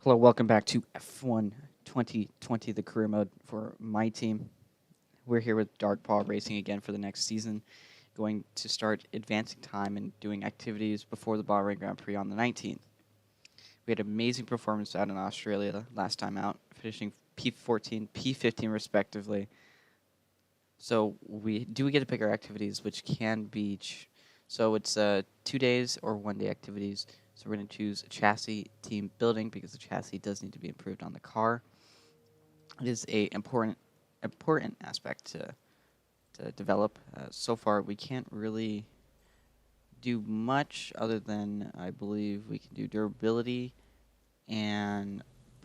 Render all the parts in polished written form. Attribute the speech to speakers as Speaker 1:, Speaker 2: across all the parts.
Speaker 1: Hello, welcome back to F1 2020, the career mode for my team. We're here with Dark Paw Racing again for the next season, going to start advancing time and doing activities before the Bahrain Grand Prix on the 19th. We had an amazing performance out in Australia last time out, finishing P14, P15 respectively. So we get to pick our activities, which can be, so it's 2 days or 1 day activities. So we're going to choose chassis team building because the chassis does need to be improved on the car. It is a important aspect to develop. So far, we can't really do much other than I believe we can do durability and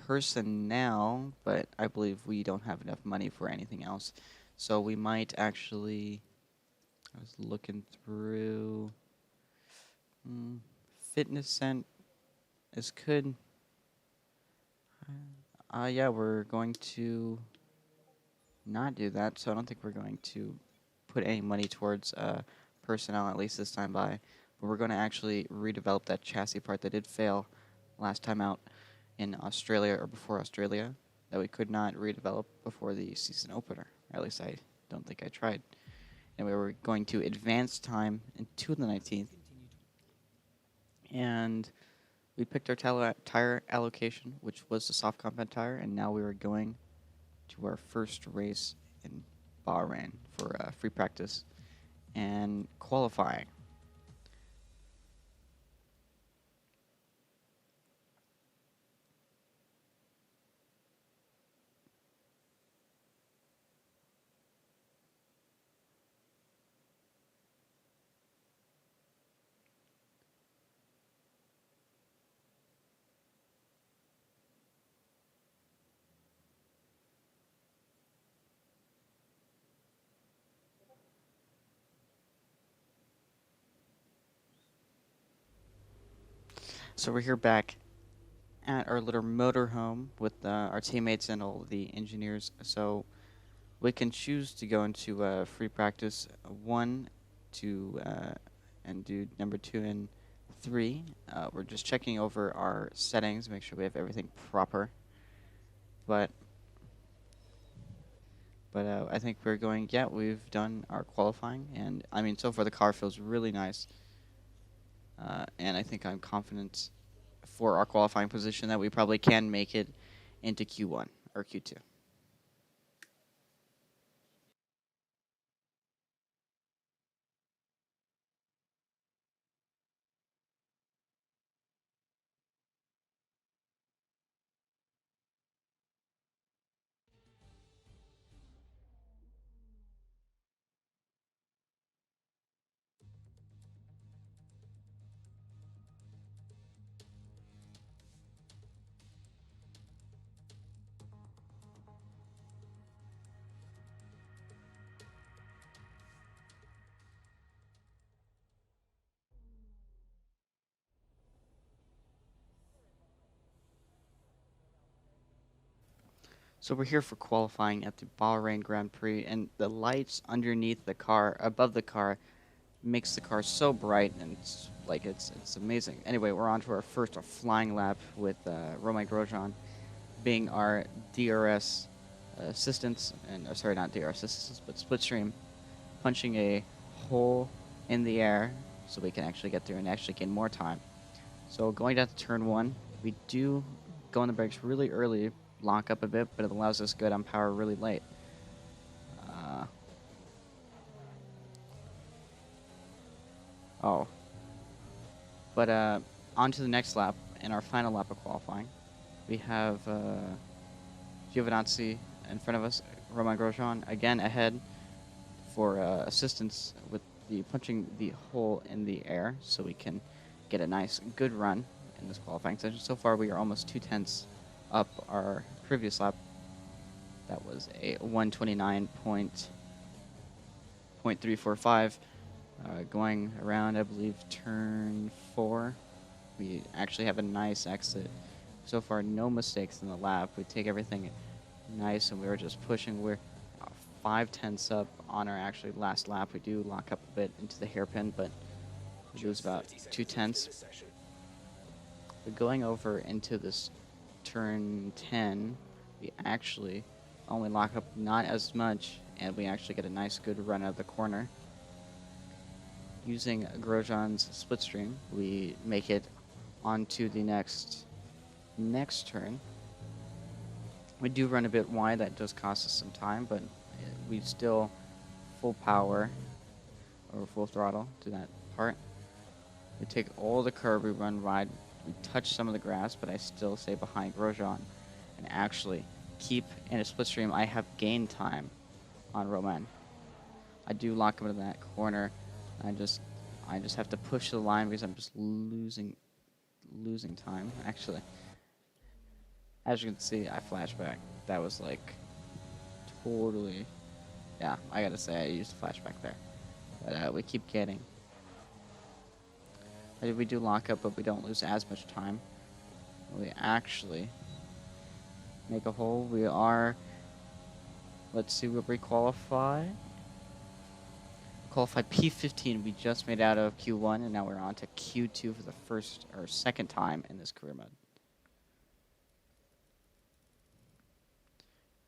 Speaker 1: personnel, but I believe we don't have enough money for anything else. So we might actually. I was looking through. Fitness cent is good. Yeah, we're going to not do that, so I don't think we're going to put any money towards personnel, at least this time by. But we're going to actually redevelop that chassis part that did fail last time out in Australia or before Australia that we could not redevelop before the season opener. Or at least I don't think I tried. Anyway, we're going to advance time into the 19th. And we picked our tire allocation, which was the soft compound tire, and now we are going to our first race in Bahrain for free practice and qualifying. So we're here back at our little motorhome with our teammates and all the engineers. So we can choose to go into free practice 1 to and do number 2 and 3. We're just checking over our settings, make sure we have everything proper. But I think we're going. Yeah, we've done our qualifying, and I mean, so far the car feels really nice. And I think I'm confident for our qualifying position that we probably can make it into Q1 or Q2. So we're here for qualifying at the Bahrain Grand Prix, and the lights underneath the car, above the car, makes the car so bright, and it's amazing. Anyway, we're on to our first flying lap with Romain Grosjean being our DRS assistants, and sorry, not DRS assistants, but Splitstream, punching a hole in the air so we can actually get through and actually gain more time. So going down to turn 1, we do go on the brakes really early, lock up a bit, but it allows us to go down power really late. Oh. But on to the next lap, in our final lap of qualifying. We have Giovinazzi in front of us, Romain Grosjean again ahead for assistance with the punching the hole in the air so we can get a nice, good run in this qualifying session. So far, we are almost 2/10 up our previous lap. That was a 129.345. Going around, I believe, turn 4. We actually have a nice exit. So far, no mistakes in the lap. We take everything nice, and we were just pushing. We're 5/10 up on our actually last lap. We do lock up a bit into the hairpin, but we lose about 2/10. But going over into this turn 10, we actually only lock up not as much, and we actually get a nice good run out of the corner. Using Grosjean's Splitstream, we make it onto the next turn. We do run a bit wide, that does cost us some time, but we still full power or full throttle to that part. We take all the curb, we run wide, we touch some of the grass, but I still stay behind Grosjean and actually keep in a Splitstream. I have gained time on Romain. I do lock him into that corner. I just have to push the line because I'm just losing time, actually. As you can see, I flash back. That was like totally, yeah, I gotta say I used a flashback there. But we keep getting. We do lock up, but we don't lose as much time. We actually make a hole. We are, let's see what we qualify. Qualified P15. We just made out of Q1, and now we're on to Q2 for the first or second time in this career mode.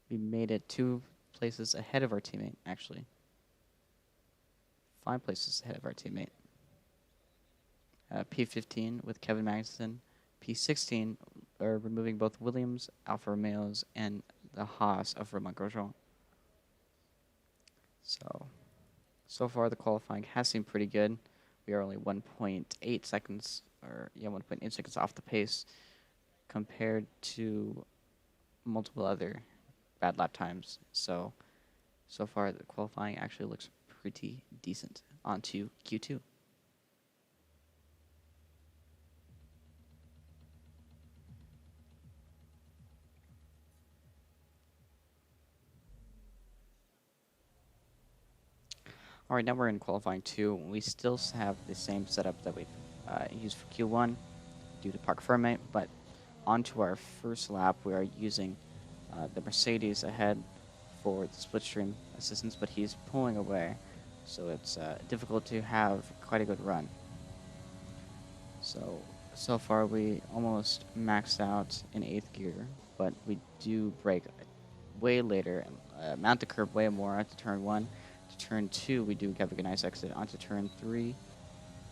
Speaker 1: We made it 2 places ahead of our teammate, actually. 5 places ahead of our teammate. P15 with Kevin Magnussen. P16, removing both Williams, Alfa Romeos, and the Haas of Romain Grosjean. So far the qualifying has seemed pretty good. We are only 1.8 seconds, 1.8 seconds off the pace compared to multiple other bad lap times. So far the qualifying actually looks pretty decent. On to Q2. All right, now we're in qualifying 2. We still have the same setup that we've used for Q1 due to park firmate, but onto our first lap, we are using the Mercedes ahead for the Splitstream assistance, but he's pulling away, so it's difficult to have quite a good run. So far we almost maxed out in 8th gear, but we do brake way later and mount the curb way more onto turn 1. To turn 2, we do have a nice exit. Onto turn 3,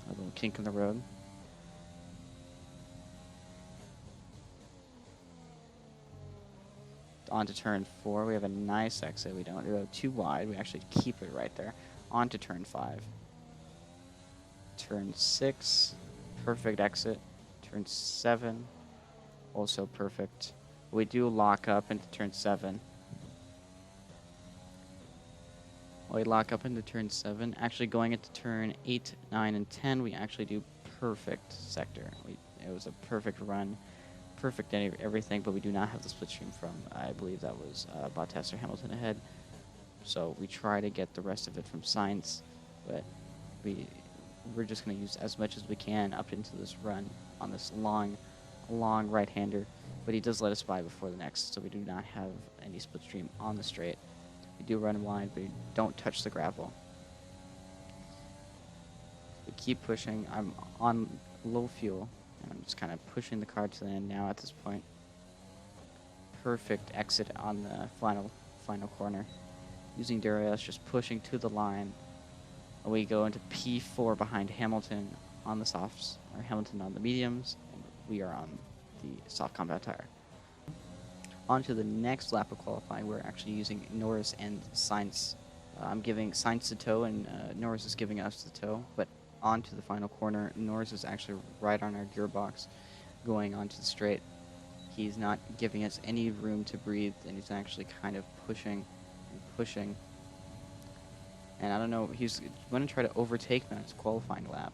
Speaker 1: a little kink in the road. Onto turn 4, we have a nice exit. We don't go too wide. We actually keep it right there. Onto turn 5. Turn 6, perfect exit. Turn 7, also perfect. We do lock up into turn 7. We lock up into turn 7. Actually, going into turn 8, 9, and 10, we actually do perfect sector. It was a perfect run, perfect everything, but we do not have the Splitstream from, I believe that was Bottas or Hamilton ahead. So we try to get the rest of it from Sainz, but we're just going to use as much as we can up into this run on this long right-hander. But he does let us by before the next, so we do not have any Splitstream on the straight. We do run wide, but we don't touch the gravel. We keep pushing. I'm on low fuel, and I'm just kind of pushing the car to the end now at this point. Perfect exit on the final corner. Using Darius, just pushing to the line. We go into P4 behind Hamilton on the softs, or Hamilton on the mediums, and we are on the soft compound tire. On to the next lap of qualifying, we're actually using Norris and Sainz. I'm giving Sainz the toe, and Norris is giving us the toe. But onto the final corner, Norris is actually right on our gearbox, going onto the straight. He's not giving us any room to breathe, and he's actually kind of pushing and pushing. And I don't know, he's going to try to overtake me on his qualifying lap.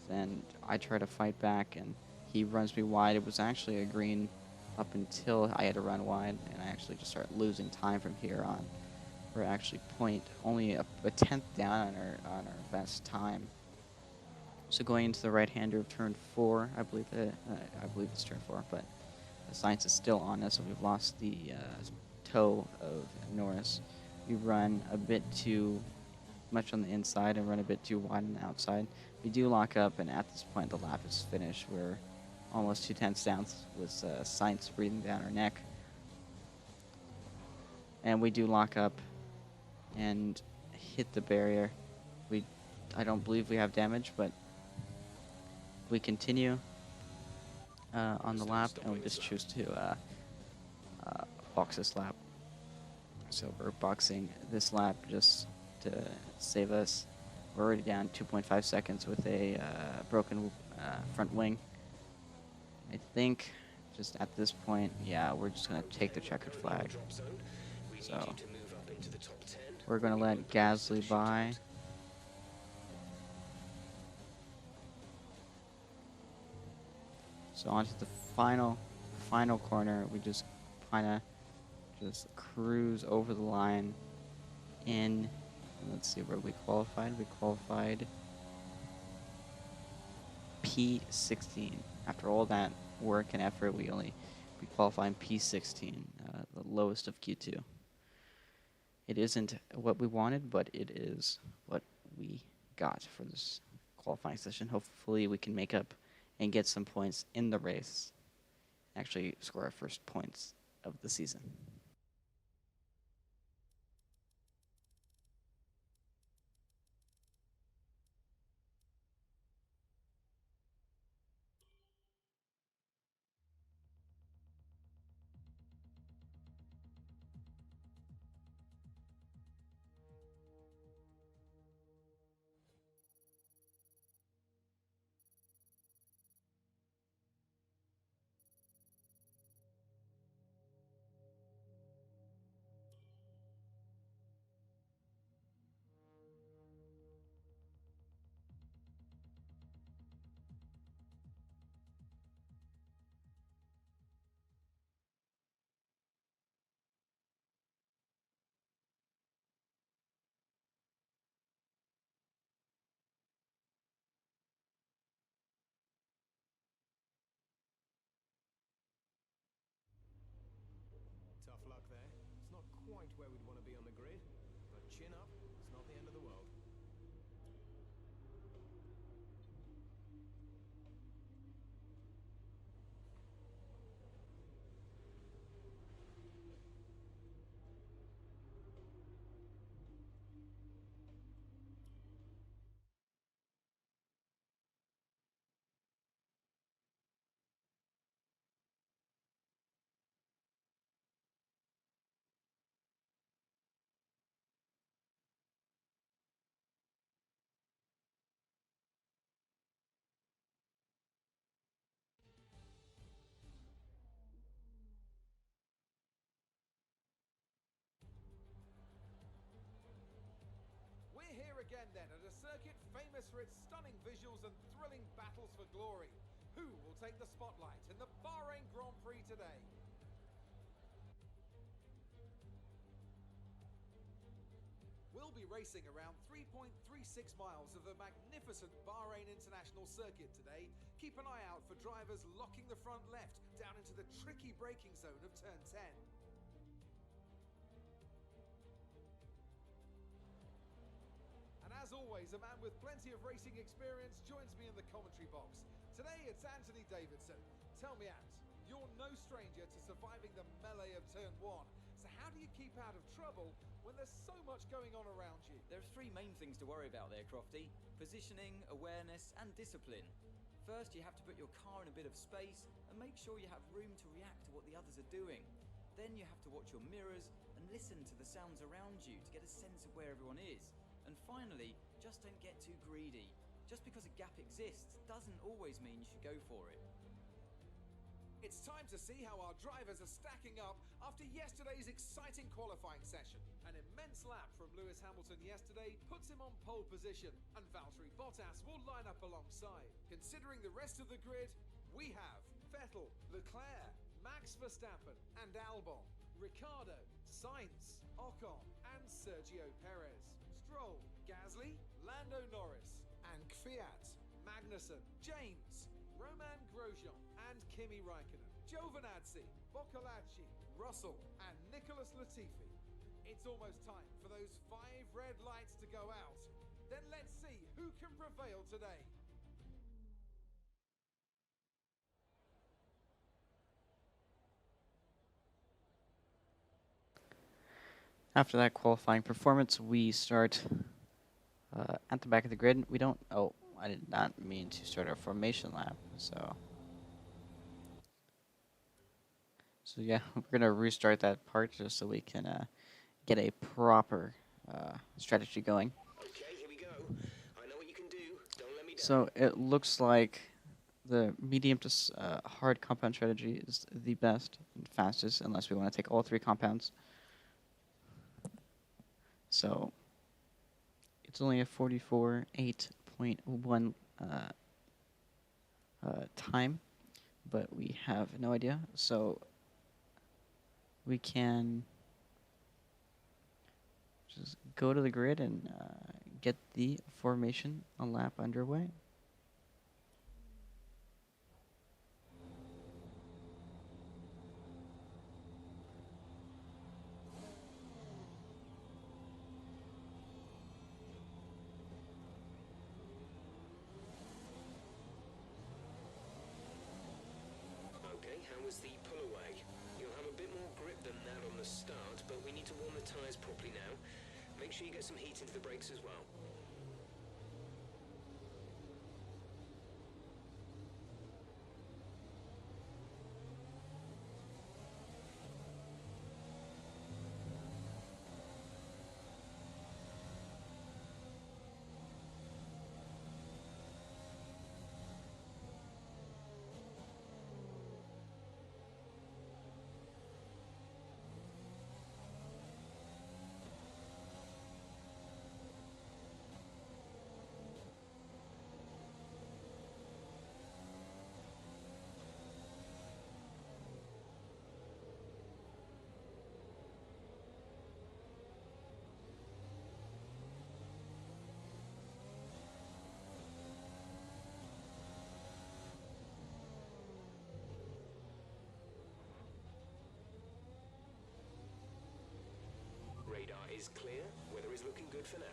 Speaker 1: And I try to fight back, and he runs me wide. It was actually a green up until I had to run wide, and I actually just start losing time from here on. We're actually only a 10th down on our best time. So going into the right-hander of turn 4, I believe it's turn 4, but the Sainz is still on us, so we've lost the toe of Norris. We run a bit too much on the inside and run a bit too wide on the outside. We do lock up, and at this point the lap is finished. We're almost 2 tenths down with science breathing down our neck. And we do lock up and hit the barrier. I don't believe we have damage, but we continue on the lap, and we just choose to box this lap. So we're boxing this lap just to save us. We're already down 2.5 seconds with a broken front wing. I think just at this point, yeah, we're just going to take the checkered flag. So we're going to let Gasly by. So onto the final corner, we just kind of just cruise over the line in, let's see where we qualified. We qualified P16. After all that work and effort, we qualify in P16, the lowest of Q2. It isn't what we wanted, but it is what we got for this qualifying session. Hopefully we can make up and get some points in the race, actually score our first points of the season.
Speaker 2: Tough luck there. It's not quite where we'd want to be on the grid, but chin up, it's not the end of the world. We're here again then at a circuit famous for its stunning visuals and thrilling battles for glory. Who will take the spotlight in the Bahrain Grand Prix today? We'll be racing around 3.36 miles of the magnificent Bahrain International Circuit today. Keep an eye out for drivers locking the front left down into the tricky braking zone of turn 10. And as always, a man with plenty of racing experience joins me in the commentary box. Today it's Anthony Davidson. Tell me, Ant, you're no stranger to surviving the melee of turn 1. So how do you keep out of trouble when there's so much going on around you?
Speaker 3: There are three main things to worry about there, Crofty. Positioning, awareness, and discipline. First, you have to put your car in a bit of space and make sure you have room to react to what the others are doing. Then you have to watch your mirrors and listen to the sounds around you to get a sense of where everyone is. And finally, just don't get too greedy. Just because a gap exists doesn't always mean you should go for it.
Speaker 2: It's time to see how our drivers are stacking up after yesterday's exciting qualifying session. An immense lap from Lewis Hamilton yesterday puts him on pole position, and Valtteri Bottas will line up alongside. Considering the rest of the grid, we have Vettel, Leclerc, Max Verstappen and Albon, Ricciardo, Sainz, Ocon and Sergio Perez, Stroll, Gasly, Lando Norris and Kvyat, Magnussen, James, Romain Grosjean and Kimi Raikkonen, Giovinazzi, Boccolacci, Russell and Nicholas Latifi. It's almost time for those 5 red lights to go out. Then let's see who can prevail today.
Speaker 1: After that qualifying performance, we start at the back of the grid. We don't. Oh, I did not mean to start our formation lap. So yeah, we're gonna restart that part just so we can get a proper strategy going.
Speaker 4: Okay, here we go. I know what you can do. Don't let me down.
Speaker 1: So it looks like the medium to hard compound strategy is the best and fastest, unless we want to take all 3 compounds. So it's only a 44.8.1 time, but we have no idea. So we can just go to the grid and get the formation a lap underway.
Speaker 4: Okay, how was the pull away? You'll have a bit more grip than that on the start, but we need to warm the tyres properly now. Make sure you get some heat into the brakes as well. Radar is clear. Weather is looking good for now.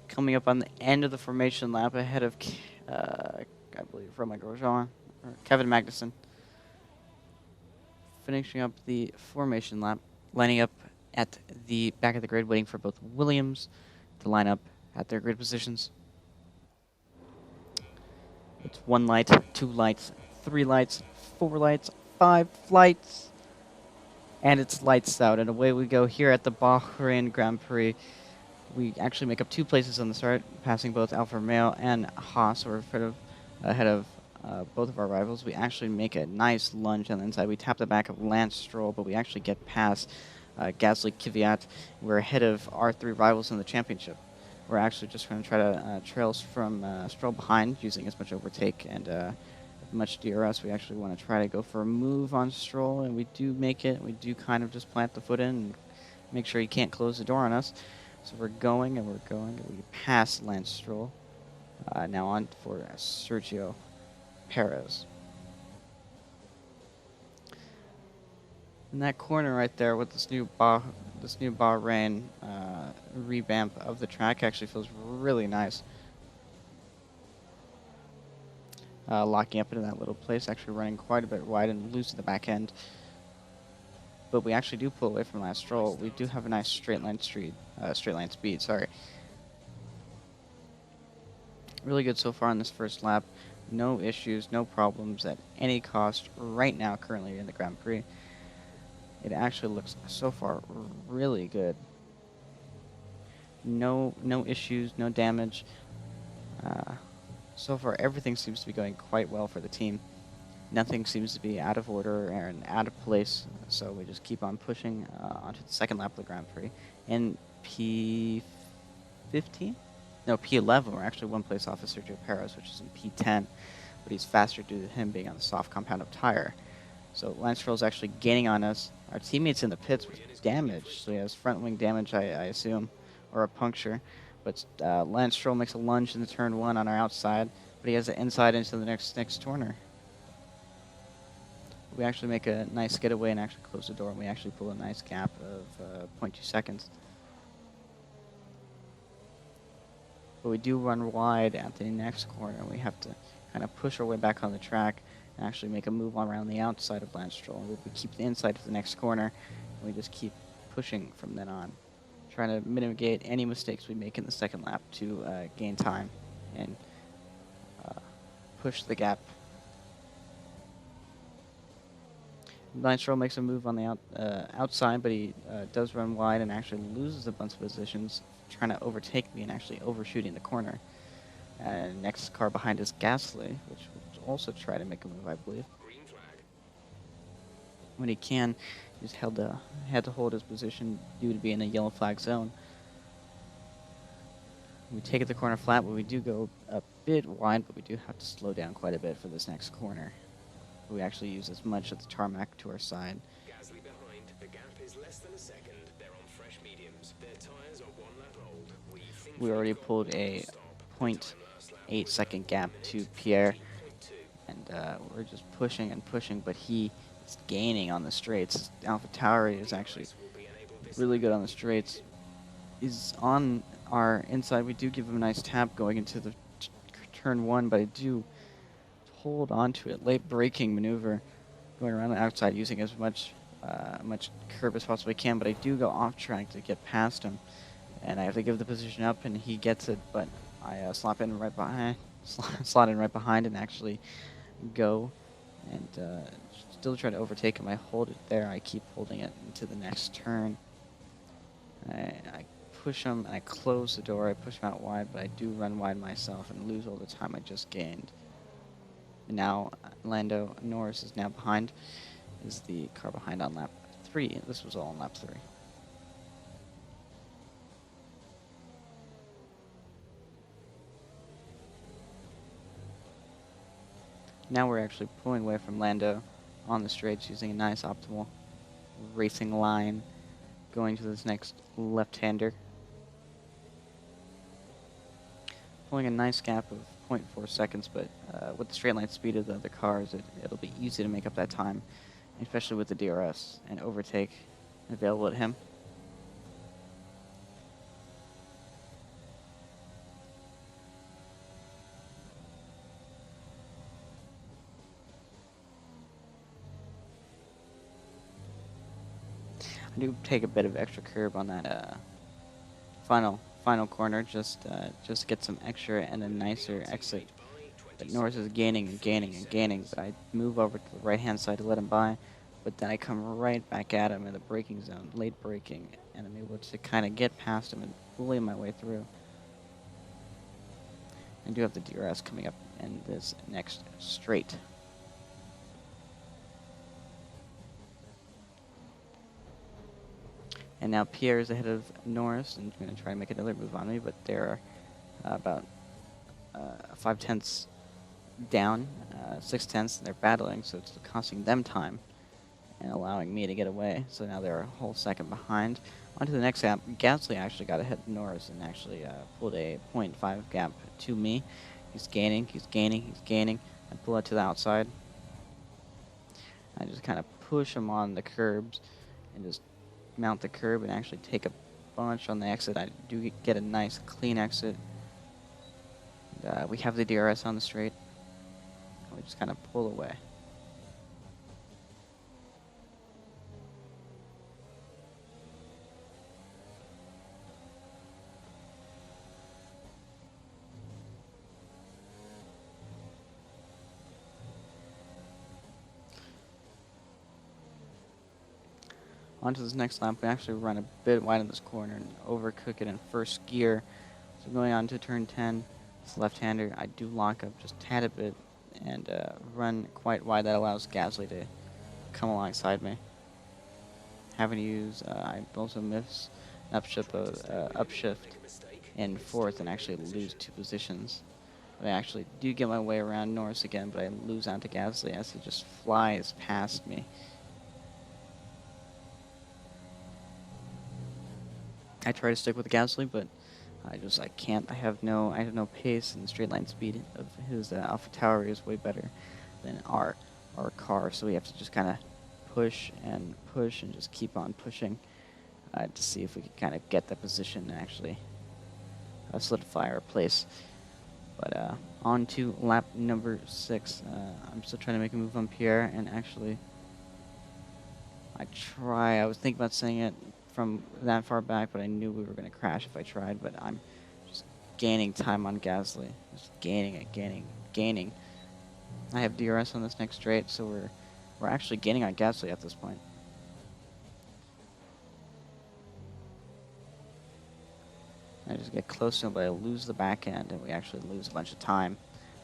Speaker 1: Coming up on the end of the formation lap ahead of, I believe, Romain Grosjean, or Kevin Magnussen. Finishing up the formation lap, lining up at the back of the grid, waiting for both Williams to line up at their grid positions. It's 1 light, 2 lights, 3 lights, 4 lights, 5 lights, and it's lights out. And away we go here at the Bahrain Grand Prix. We actually make up 2 places on the start, passing both Alfa Romeo and Haas. We're ahead of both of our rivals. We actually make a nice lunge on the inside. We tap the back of Lance Stroll, but we actually get past Gasly, Kvyat. We're ahead of our 3 rivals in the championship. We're actually just going to try to trail from Stroll behind, using as much overtake and much DRS. We actually want to try to go for a move on Stroll, and we do make it. We do kind of just plant the foot in and make sure he can't close the door on us. So we're going and we're going, and we pass Lance Stroll. Now on for Sergio Perez. In that corner right there with this new Bahrain revamp of the track actually feels really nice. Locking up into that little place, actually running quite a bit wide and loose at the back end. But we actually do pull away from Lance Stroll. We do have a nice straight line speed. Sorry. Really good so far on this first lap. No issues, no problems at any cost right now, currently in the Grand Prix. It actually looks so far really good. No issues, no damage. So far, everything seems to be going quite well for the team. Nothing seems to be out of order and out of place, so we just keep on pushing onto the second lap of the Grand Prix. In P15? No, P11, we're actually one place off of Sergio Perez, which is in P10, but he's faster due to him being on the soft compound of tire. So Lance Stroll's actually gaining on us. Our teammate's in the pits with damage, so he has front wing damage, I assume, or a puncture. But Lance Stroll makes a lunge into turn 1 on our outside, but he has the inside into the next corner. We actually make a nice getaway and actually close the door, and we actually pull a nice gap of 0.2 seconds. But we do run wide at the next corner, and we have to kind of push our way back on the track and actually make a move on around the outside of Lance Stroll. We keep the inside to the next corner, and we just keep pushing from then on, trying to mitigate any mistakes we make in the second lap to gain time and push the gap. Lance Stroll makes a move on the outside, but he does run wide and actually loses a bunch of positions, trying to overtake me and actually overshooting the corner. Next car behind is Gasly, which will also try to make a move, I believe.
Speaker 4: Green flag.
Speaker 1: When he can, he's had to hold his position due to being in a yellow flag zone. We take it the corner flat, but we do go a bit wide, but we do have to slow down quite a bit for this next corner. We actually use as much of the tarmac to our side.
Speaker 4: Gasly behind. The gap is less than a second. They're on fresh mediums. Their tyres are 1 lap old.
Speaker 1: We already pulled a 0.8 second gap to Pierre, and we're just pushing and pushing, but he is gaining on the straights. AlphaTauri is actually really good on the straights. He's on our inside. We do give him a nice tap going into the turn 1, but I do hold on to it. Late braking maneuver going around the outside using as much curb as possibly can, but I do go off track to get past him, and I have to give the position up, and he gets it, but I slot in right behind and actually go and still try to overtake him. I hold it there. I keep holding it into the next turn. I push him and I close the door. I push him out wide, but I do run wide myself and lose all the time I just gained. And now Lando Norris is now behind, is the car behind on lap 3. This was all on lap 3. Now we're actually pulling away from Lando on the straights using a nice optimal racing line, going to this next left-hander. Pulling a nice gap of 0.4 seconds, but with the straight line speed of the other cars, it'll be easy to make up that time, especially with the DRS and overtake available at him. I do take a bit of extra curb on that final corner, just to get some extra and a nicer exit. But Norris is gaining and gaining and gaining, but I move over to the right-hand side to let him by, but then I come right back at him in the braking zone, late braking, and I'm able to kind of get past him and bully my way through. I do have the DRS coming up in this next straight. And now Pierre is ahead of Norris and going to try and make another move on me, but they're about 5/10 down, 6/10. They're battling, so it's costing them time and allowing me to get away. So now they're a whole second behind. On to the next gap. Gasly actually got ahead of Norris and actually pulled a 0.5 gap to me. He's gaining, he's gaining, he's gaining. I pull it to the outside. I just kind of push him on the curbs and just mount the curb and actually take a bunch on the exit. I do get a nice clean exit. We have the DRS on the straight. We just kind of pull away. Onto this next lap, we actually run a bit wide in this corner and overcook it in first gear. So going on to turn 10, This left-hander, I do lock up just a tad a bit and run quite wide. That allows Gasly to come alongside me. Having to use, I also miss an upshift in fourth and actually lose 2 positions. I actually do get my way around Norris again, but I lose out to Gasly as he just flies past me. I try to stick with Gasly, but I can't. I have no pace, and the straight line speed of his AlphaTauri is way better than our car. So we have to just kind of push and just keep on pushing to see if we can kind of get that position and actually solidify our place. But on to lap number 6. I'm still trying to make a move on Pierre, and actually, I was thinking about saying it from that far back, but I knew we were going to crash if I tried. But I'm just gaining time on Gasly, just gaining. I have DRS on this next straight, so we're actually gaining on Gasly at this point. I just get close to him, but I lose the back end, and we actually lose a bunch of time.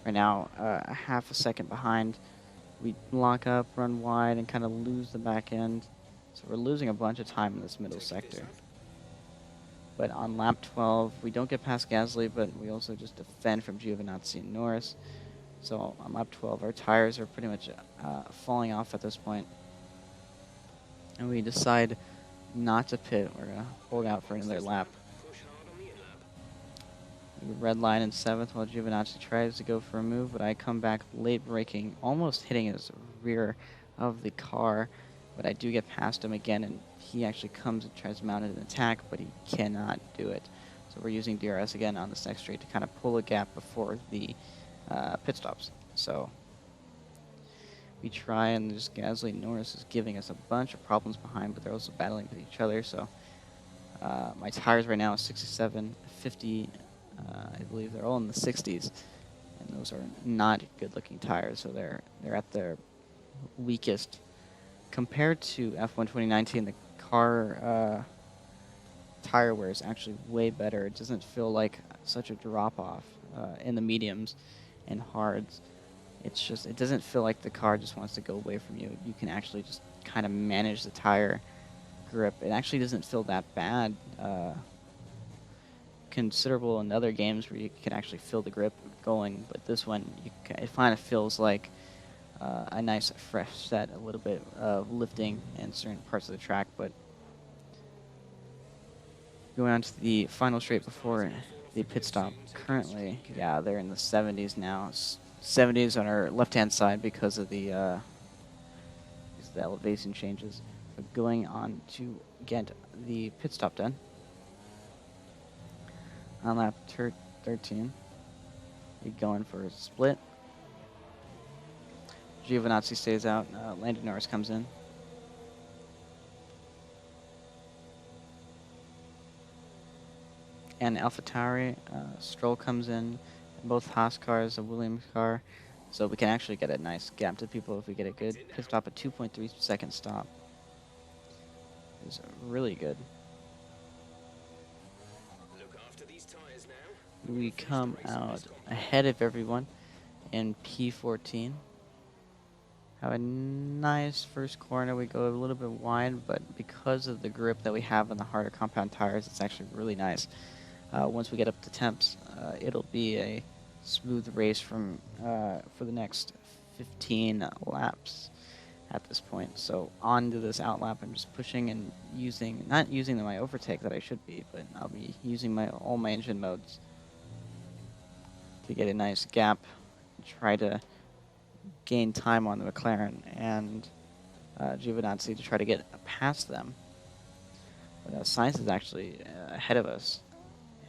Speaker 1: Right now, a half a second behind. We lock up, run wide, and kind of lose the back end. So we're losing a bunch of time in this middle sector. But on lap 12, we don't get past Gasly, but we also just defend from Giovinazzi and Norris. So on lap 12, our tires are pretty much falling off at this point. And we decide not to pit. We're going to hold out for another lap. We red line in 7th while Giovinazzi tries to go for a move, but I come back late braking, almost hitting his rear of the car. But I do get past him again, and he actually comes and tries to mount an attack, but he cannot do it. So we're using DRS again on this next straight to kind of pull a gap before the pit stops. So we try, and just Gasly and Norris is giving us a bunch of problems behind, but they're also battling with each other. So my tires right now are 67, 50, I believe they're all in the 60s, and those are not good-looking tires. So they're at their weakest. Compared to F1 2019, the car tire wear is actually way better. It doesn't feel like such a drop-off in the mediums and hards. It doesn't feel like the car just wants to go away from you. You can actually just kind of manage the tire grip. It actually doesn't feel that bad. Considerable in other games where you can actually feel the grip going, but this one, it kind of feels like a nice fresh set, a little bit of lifting in certain parts of the track. But going on to the final straight before the pit stop, currently, yeah, they're in the 70s now. 70s on our left-hand side because of the elevation changes. But going on to get the pit stop done. On lap 13, we go in for a split. Giovinazzi stays out. Landon Norris comes in. And AlphaTauri, Stroll comes in. Both Haas cars, a Williams car. So we can actually get a nice gap to people if we get a good pit stop, a 2.3 second stop. It's really good. We come out ahead of everyone in P14. Have a nice first corner. We go a little bit wide, but because of the grip that we have on the harder compound tires, it's actually really nice. Once we get up to temps, it'll be a smooth race for the next 15 laps at this point. So on to this outlap, I'm just pushing and not using my overtake that I should be, but I'll be using all my engine modes to get a nice gap, try to gain time on the McLaren and Giovinazzi to try to get past them. But Sainz is actually ahead of us,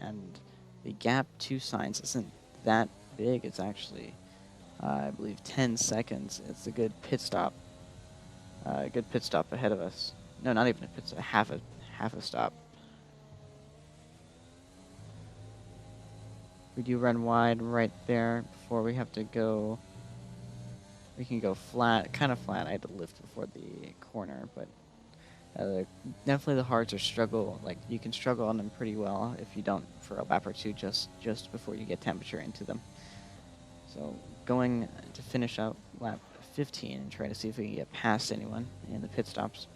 Speaker 1: and the gap to Sainz isn't that big. It's actually, I believe, 10 seconds. It's a good pit stop. A good pit stop ahead of us. No, not even a pit stop. Half a stop. We do run wide right there before we have to go. We can go flat, kind of flat. I had to lift before the corner, but Definitely the hards are struggle. Like you can struggle on them pretty well if you don't for a lap or two just before you get temperature into them. So going to finish out lap 15 and try to see if we can get past anyone in the pit stops.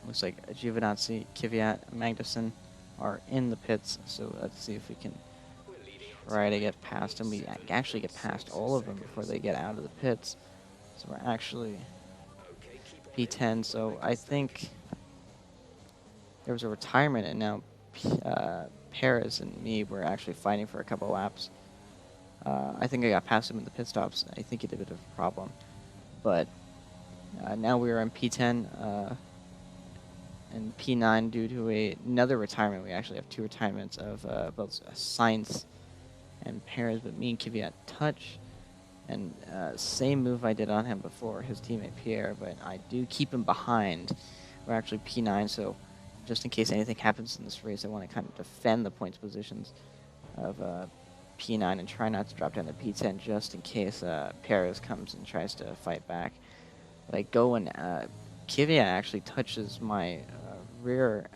Speaker 1: Looks like Giovinazzi, Kvyat, Magnussen are in the pits, so let's see if we can try to get past them. We actually get past all of them before they get out of the pits. So we're actually P10, so I think there was a retirement, and now Perez and me were actually fighting for a couple laps. I think I got past him in the pit stops. I think he had a bit of a problem. But now we are in P10 and P9 due to another retirement. We actually have two retirements of both Sainz and Perez, but me and Kvyat touch. And same move I did on him before, his teammate Pierre, but I do keep him behind. We're actually P9, so just in case anything happens in this race, I want to kind of defend the points positions of P9 and try not to drop down to P10 just in case Perez comes and tries to fight back. But I go and Kvyat actually touches my rear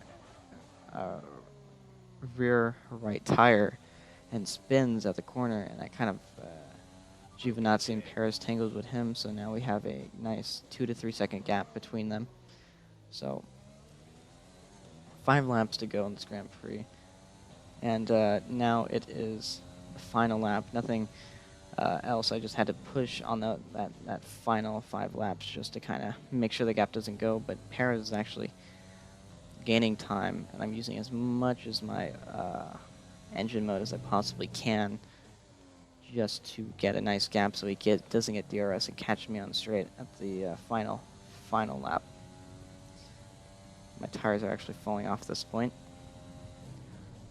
Speaker 1: right tire and spins at the corner, and I kind of Giovinazzi and Perez tangled with him, so now we have a nice 2 to 3 second gap between them. So 5 laps to go in this Grand Prix, and now it is the final lap. Nothing else. I just had to push on that final 5 laps just to kind of make sure the gap doesn't go. But Perez is actually gaining time, and I'm using as much as my engine mode as I possibly can, just to get a nice gap so he doesn't get DRS and catch me on the straight at the final lap. My tires are actually falling off at this point.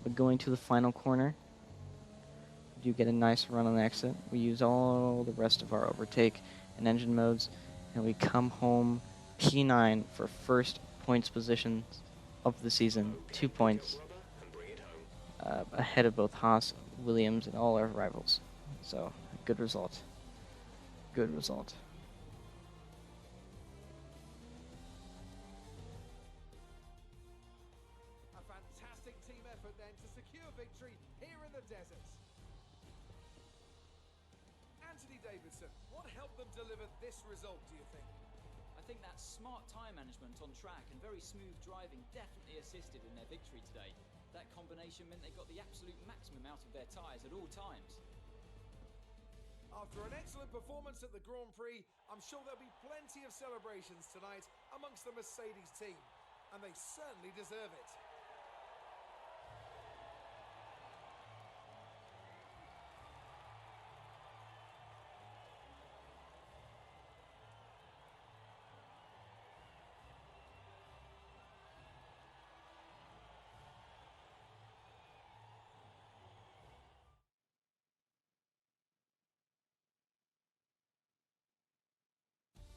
Speaker 1: But going to the final corner, we do get a nice run on the exit. We use all the rest of our overtake and engine modes, and we come home P9 for first points position of the season, 2 points ahead of both Haas, Williams, and all our rivals. So, good result. Good result.
Speaker 2: A fantastic team effort then to secure victory here in the desert. Anthony Davidson, what helped them deliver this result, do you think?
Speaker 3: I think that smart tyre management on track and very smooth driving definitely assisted in their victory today. That combination meant they got the absolute maximum out of their tyres at all times.
Speaker 2: After an excellent performance at the Grand Prix, I'm sure there'll be plenty of celebrations tonight amongst the Mercedes team, and they certainly deserve it.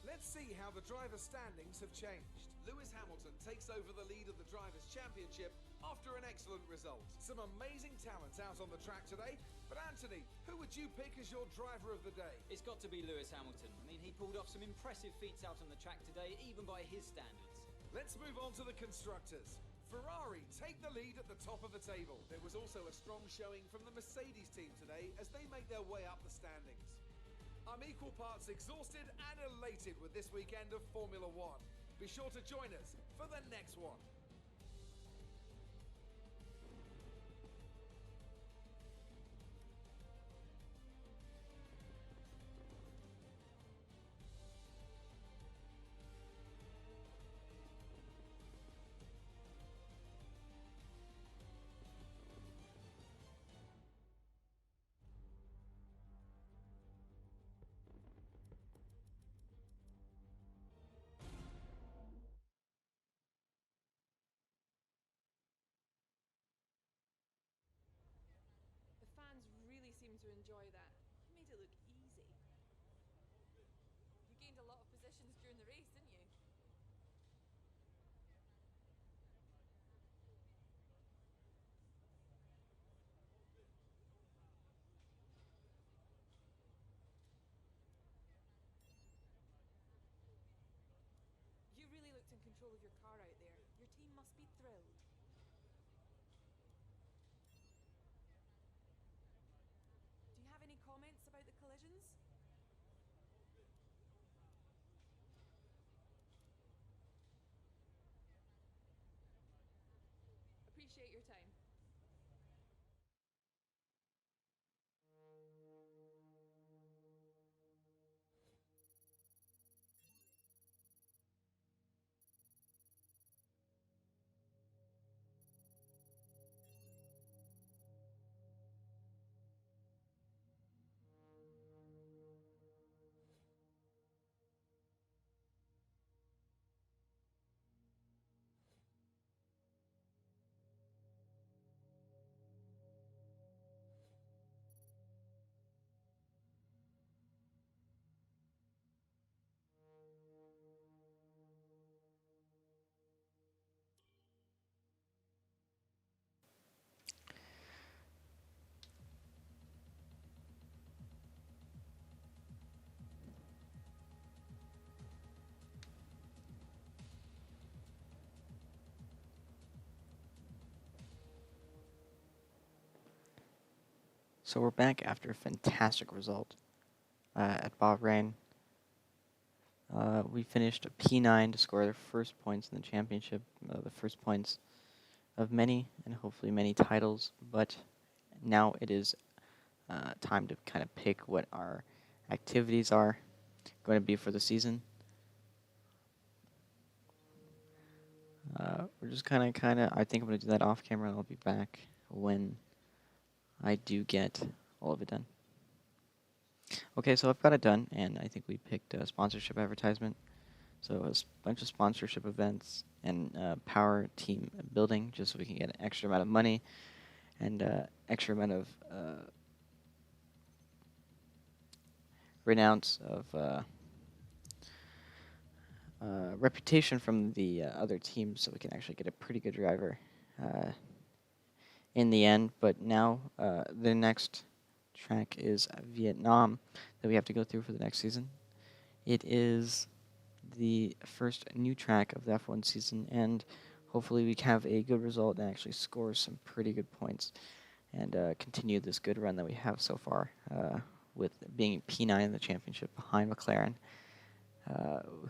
Speaker 2: Let's see how the drivers' standings have changed. Lewis Hamilton takes over the lead of the Drivers' Championship after an excellent result. Some amazing talent out on the track today, but Anthony, who would you pick as your driver of the day?
Speaker 3: It's got to be Lewis Hamilton. I mean, he pulled off some impressive feats out on the track today, even by his standards.
Speaker 2: Let's move on to the Constructors. Ferrari take the lead at the top of the table. There was also a strong showing from the Mercedes team today as they make their way up the standings. I'm equal parts exhausted and elated with this weekend of Formula One. Be sure to join us for the next one.
Speaker 5: The fans really seem to enjoy that. It made it look easy. You gained a lot of positions during the race, didn't you? You really looked control of your car out there. Your team must be thrilled. Do you have any comments about the collisions? Appreciate your time.
Speaker 1: So we're back after a fantastic result at Bahrain. We finished a P9 to score the first points in the championship, the first points of many, and hopefully many titles. But now it is time to kind of pick what our activities are going to be for the season. We're just kind of. I think I'm going to do that off camera, and I'll be back when I do get all of it done. Okay, so I've got it done, and I think we picked a sponsorship advertisement. So a bunch of sponsorship events and power team building, just so we can get an extra amount of money and extra amount of renounce of reputation from the other teams, so we can actually get a pretty good driver in the end. But now the next track is Vietnam that we have to go through for the next season. It is the first new track of the F1 season, and hopefully we can have a good result and actually score some pretty good points and continue this good run that we have so far with being P9 in the championship behind McLaren,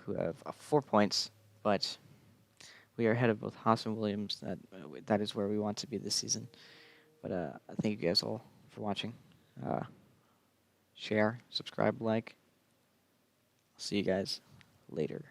Speaker 1: who have 4 points, but we are ahead of both Haas and Williams. That is where we want to be this season. But thank you guys all for watching. Share, subscribe, like. I'll see you guys later.